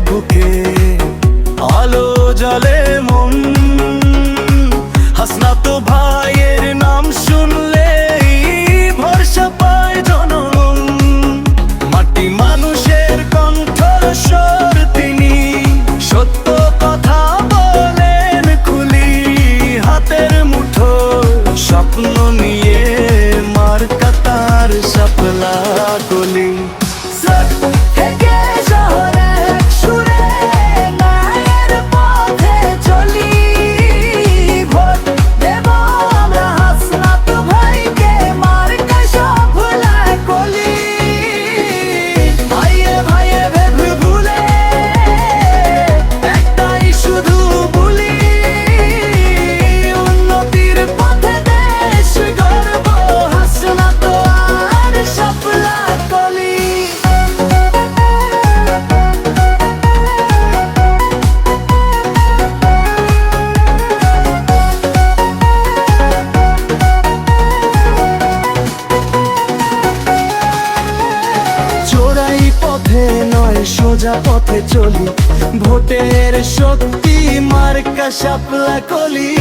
বুকে আলো জ্বলে মন। হাসনাত ভাইয়ের নাম শুনলেই ভরসা পায় জনম। মাটি মানুষের কণ্ঠস্বর তিনি, সত্য কথা বলেন খুলি। হাতের মুঠো স্বপ্ন নিয়ে মার্কা তার শাপলা কলি। পথে নয় সোজা পথে চলি, ভোটের শক্তি মার্কা শাপলা কলি।